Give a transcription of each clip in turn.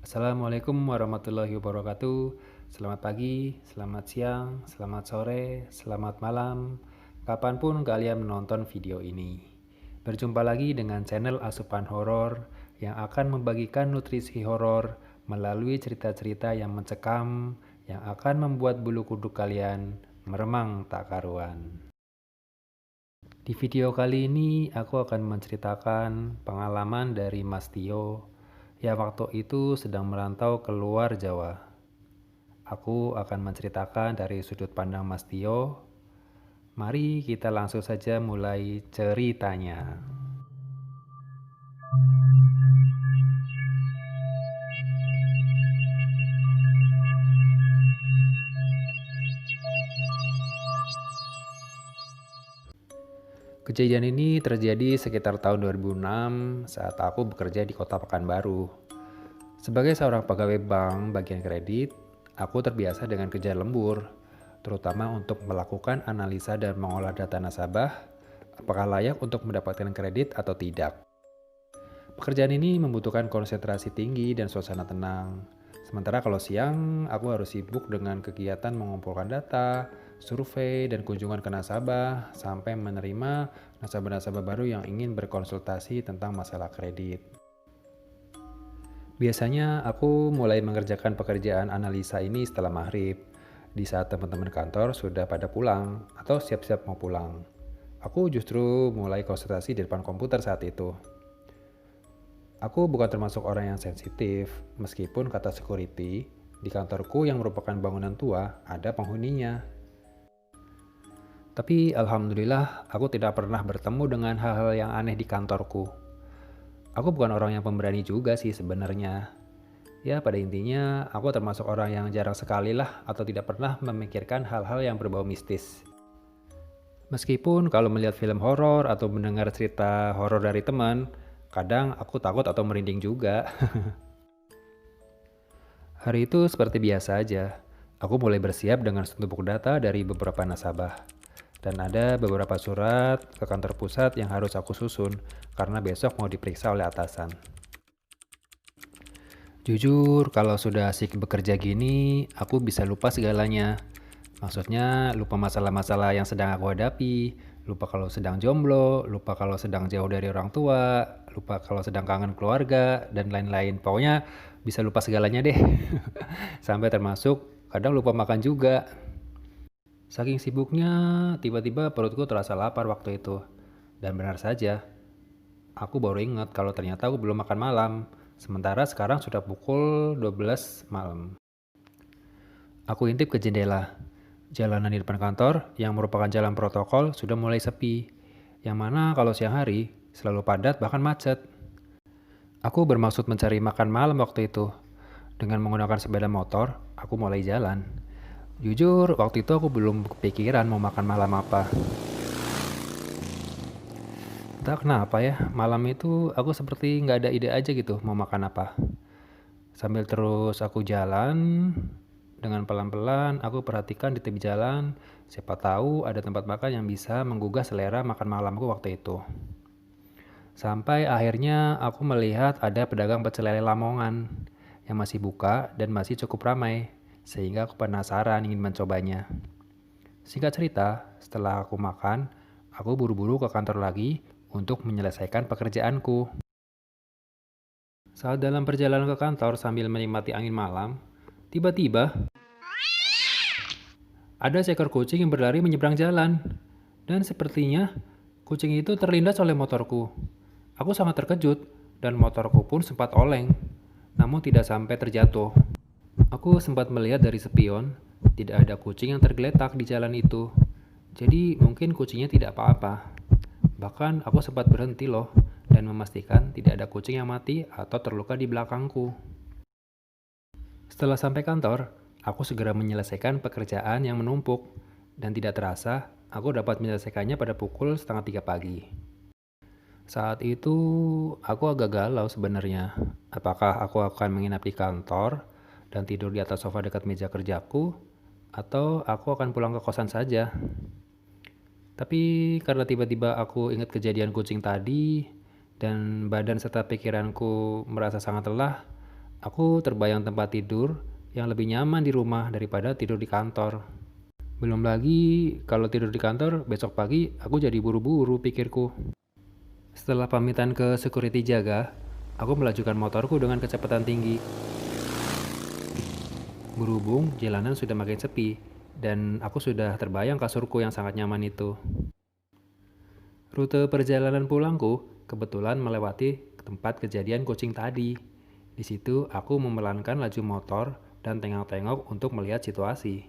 Assalamualaikum warahmatullahi wabarakatuh. Selamat pagi, selamat siang, selamat sore, selamat malam, kapanpun kalian menonton video ini. Berjumpa lagi dengan channel Asupan Horor yang akan membagikan nutrisi horor melalui cerita-cerita yang mencekam yang akan membuat bulu kuduk kalian meremang tak karuan. Di video kali ini aku akan menceritakan pengalaman dari Mas Tio yang waktu itu sedang merantau ke luar Jawa. Aku akan menceritakan dari sudut pandang Mas Tio. Mari kita langsung saja mulai ceritanya. Kejadian ini terjadi sekitar tahun 2006 saat aku bekerja di kota Pekanbaru. Sebagai seorang pegawai bank bagian kredit, aku terbiasa dengan kerja lembur, terutama untuk melakukan analisa dan mengolah data nasabah, apakah layak untuk mendapatkan kredit atau tidak. Pekerjaan ini membutuhkan konsentrasi tinggi dan suasana tenang. Sementara kalau siang, aku harus sibuk dengan kegiatan mengumpulkan data, survei, dan kunjungan ke nasabah, sampai menerima nasabah-nasabah baru yang ingin berkonsultasi tentang masalah kredit. Biasanya aku mulai mengerjakan pekerjaan analisa ini setelah maghrib, di saat teman-teman kantor sudah pada pulang atau siap-siap mau pulang. Aku justru mulai konsentrasi di depan komputer saat itu. Aku bukan termasuk orang yang sensitif, meskipun kata security, di kantorku yang merupakan bangunan tua ada penghuninya. Tapi alhamdulillah aku tidak pernah bertemu dengan hal-hal yang aneh di kantorku. Aku bukan orang yang pemberani juga sih sebenarnya. Ya pada intinya aku termasuk orang yang jarang sekali lah atau tidak pernah memikirkan hal-hal yang berbau mistis. Meskipun kalau melihat film horor atau mendengar cerita horor dari teman, kadang aku takut atau merinding juga. Hari itu seperti biasa aja. Aku mulai bersiap dengan setumpuk data dari beberapa nasabah. Dan ada beberapa surat ke kantor pusat yang harus aku susun karena besok mau diperiksa oleh atasan. Jujur, kalau sudah asik bekerja gini, aku bisa lupa segalanya. Maksudnya lupa masalah-masalah yang sedang aku hadapi, lupa kalau sedang jomblo, lupa kalau sedang jauh dari orang tua, lupa kalau sedang kangen keluarga, dan lain-lain. Pokoknya bisa lupa segalanya deh. Sampai termasuk kadang lupa makan juga. Saking sibuknya, tiba-tiba perutku terasa lapar waktu itu. Dan benar saja, aku baru ingat kalau ternyata aku belum makan malam. Sementara sekarang sudah pukul 12 malam. Aku intip ke jendela. Jalanan di depan kantor, yang merupakan jalan protokol, sudah mulai sepi. Yang mana kalau siang hari, selalu padat bahkan macet. Aku bermaksud mencari makan malam waktu itu. Dengan menggunakan sepeda motor, aku mulai jalan. Jujur, waktu itu aku belum kepikiran mau makan malam apa. Entah kenapa ya, malam itu aku seperti nggak ada ide aja gitu mau makan apa. Sambil terus aku jalan, dengan pelan-pelan aku perhatikan di tepi jalan, siapa tahu ada tempat makan yang bisa menggugah selera makan malamku waktu itu. Sampai akhirnya aku melihat ada pedagang pecel lele Lamongan yang masih buka dan masih cukup ramai, sehingga aku penasaran ingin mencobanya. Singkat cerita, setelah aku makan, aku buru-buru ke kantor lagi untuk menyelesaikan pekerjaanku. Saat dalam perjalanan ke kantor sambil menikmati angin malam, tiba-tiba ada seekor kucing yang berlari menyeberang jalan. Dan sepertinya kucing itu terlindas oleh motorku. Aku sangat terkejut dan motorku pun sempat oleng, namun tidak sampai terjatuh. Aku sempat melihat dari spion, tidak ada kucing yang tergeletak di jalan itu. Jadi mungkin kucingnya tidak apa-apa. Bahkan aku sempat berhenti loh dan memastikan tidak ada kucing yang mati atau terluka di belakangku. Setelah sampai kantor, aku segera menyelesaikan pekerjaan yang menumpuk dan tidak terasa aku dapat menyelesaikannya pada pukul setengah 3 pagi. Saat itu aku agak galau sebenarnya. Apakah aku akan menginap di kantor dan tidur di atas sofa dekat meja kerjaku, atau aku akan pulang ke kosan saja. Tapi karena tiba-tiba aku ingat kejadian kucing tadi dan badan serta pikiranku merasa sangat lelah, Aku terbayang tempat tidur yang lebih nyaman di rumah daripada tidur di kantor. Belum lagi kalau tidur di kantor, besok pagi aku jadi buru-buru pikirku. Setelah pamitan ke security jaga, aku melajukan motorku dengan kecepatan tinggi. Berhubung jalanan sudah makin sepi, dan aku sudah terbayang kasurku yang sangat nyaman itu. Rute perjalanan pulangku kebetulan melewati tempat kejadian kucing tadi. Di situ aku memelankan laju motor dan tengok-tengok untuk melihat situasi.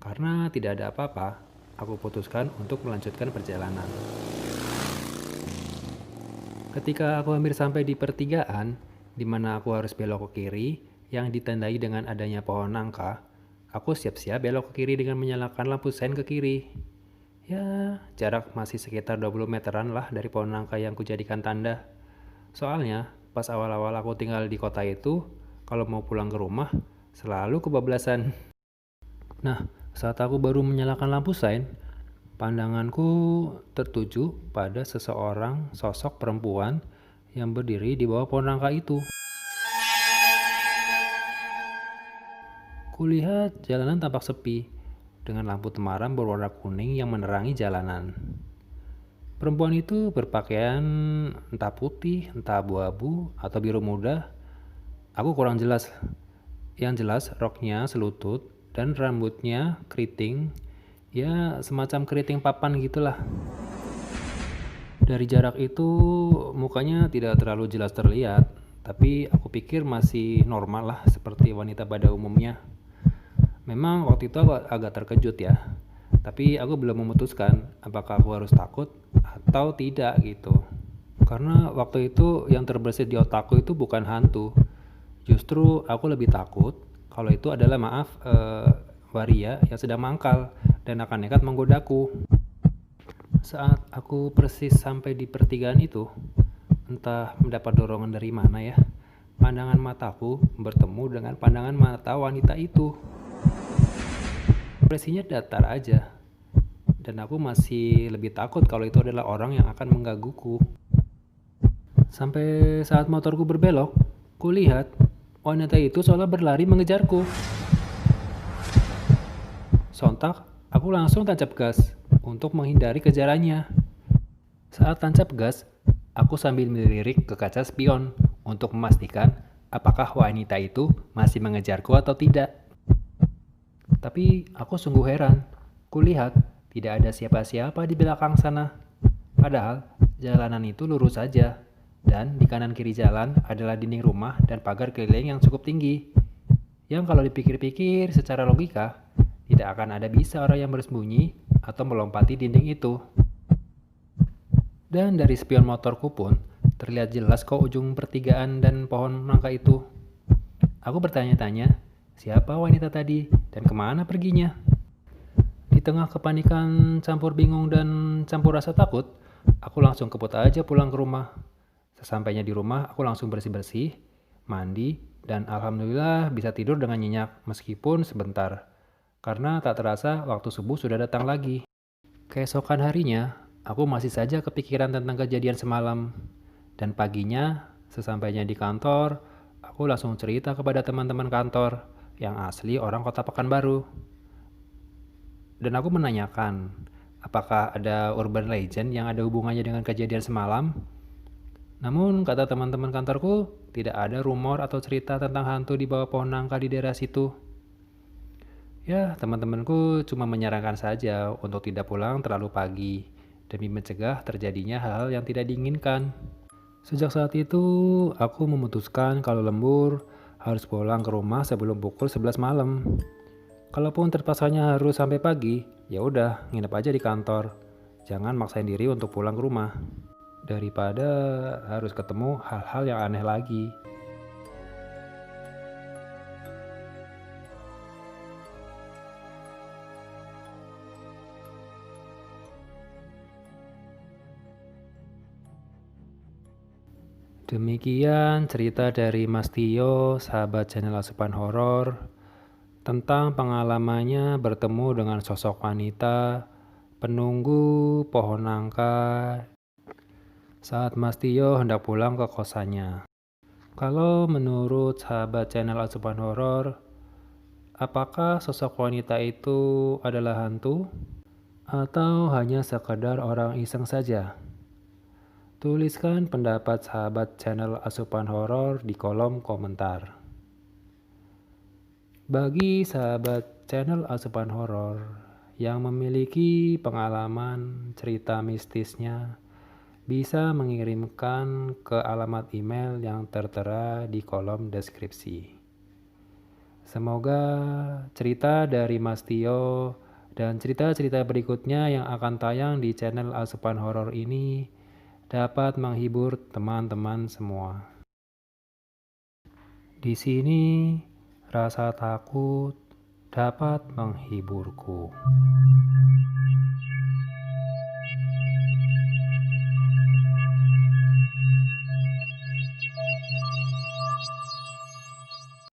Karena tidak ada apa-apa, aku putuskan untuk melanjutkan perjalanan. Ketika aku hampir sampai di pertigaan, di mana aku harus belok ke kiri, yang ditandai dengan adanya pohon nangka, aku siap-siap belok ke kiri dengan menyalakan lampu sein ke kiri. Ya, jarak masih sekitar 20 meteran lah dari pohon nangka yang kujadikan tanda. Soalnya, pas awal-awal aku tinggal di kota itu, kalau mau pulang ke rumah, selalu kebablasan. Nah, saat aku baru menyalakan lampu sein, pandanganku tertuju pada seseorang sosok perempuan yang berdiri di bawah pohon nangka itu. Kulihat jalanan tampak sepi, dengan lampu temaram berwarna kuning yang menerangi jalanan. Perempuan itu berpakaian entah putih, entah abu-abu, atau biru muda. Aku kurang jelas. Yang jelas roknya selutut dan rambutnya keriting, ya semacam keriting papan gitulah. Dari jarak itu mukanya tidak terlalu jelas terlihat, tapi aku pikir masih normal lah seperti wanita pada umumnya. Memang waktu itu aku agak terkejut ya, tapi aku belum memutuskan apakah aku harus takut atau tidak gitu. Karena waktu itu yang terbersit di otakku itu bukan hantu. Justru aku lebih takut kalau itu adalah waria yang sedang mangkal dan akan nekat menggodaku. Saat aku persis sampai di pertigaan itu, entah mendapat dorongan dari mana ya, pandangan mataku bertemu dengan pandangan mata wanita itu. Ekspresinya datar aja, dan aku masih lebih takut kalau itu adalah orang yang akan menggangguku. Sampai saat motorku berbelok, kulihat wanita itu seolah berlari mengejarku. Sontak, aku langsung tancap gas untuk menghindari kejarannya. Saat tancap gas, aku sambil melirik ke kaca spion untuk memastikan apakah wanita itu masih mengejarku atau tidak. Tapi aku sungguh heran. Kulihat tidak ada siapa-siapa di belakang sana. Padahal jalanan itu lurus saja. Dan di kanan kiri jalan adalah dinding rumah dan pagar keliling yang cukup tinggi. Yang kalau dipikir-pikir secara logika, tidak akan ada bisa orang yang bersembunyi atau melompati dinding itu. Dan dari spion motorku pun terlihat jelas kok ujung pertigaan dan pohon nangka itu. Aku bertanya-tanya, siapa wanita tadi dan kemana perginya? Di tengah kepanikan campur bingung dan campur rasa takut, aku langsung keput aja pulang ke rumah. Sesampainya di rumah, aku langsung bersih-bersih, mandi, dan alhamdulillah bisa tidur dengan nyenyak meskipun sebentar. Karena tak terasa waktu subuh sudah datang lagi. Keesokan harinya, aku masih saja kepikiran tentang kejadian semalam. Dan paginya, sesampainya di kantor, aku langsung cerita kepada teman-teman kantor yang asli orang kota Pekanbaru. Dan aku menanyakan, apakah ada urban legend yang ada hubungannya dengan kejadian semalam? Namun kata teman-teman kantorku, tidak ada rumor atau cerita tentang hantu di bawah pohon nangka di daerah situ. Ya, teman-temanku cuma menyarankan saja untuk tidak pulang terlalu pagi, demi mencegah terjadinya hal-hal yang tidak diinginkan. Sejak saat itu, aku memutuskan kalau lembur harus pulang ke rumah sebelum pukul 11 malam. Kalaupun terpaksanya harus sampai pagi, ya udah nginep aja di kantor. Jangan maksain diri untuk pulang ke rumah. Daripada harus ketemu hal-hal yang aneh lagi. Demikian cerita dari Mas Tio, sahabat channel Asupan Horor, tentang pengalamannya bertemu dengan sosok wanita penunggu pohon nangka saat Mas Tio hendak pulang ke kosannya. Kalau menurut sahabat channel Asupan Horor, apakah sosok wanita itu adalah hantu? Atau hanya sekedar orang iseng saja? Tuliskan pendapat sahabat channel Asupan Horor di kolom komentar. Bagi sahabat channel Asupan Horor yang memiliki pengalaman cerita mistisnya, bisa mengirimkan ke alamat email yang tertera di kolom deskripsi. Semoga cerita dari Mas Tio dan cerita-cerita berikutnya yang akan tayang di channel Asupan Horor ini dapat menghibur teman-teman semua. Di sini, rasa takut dapat menghiburku.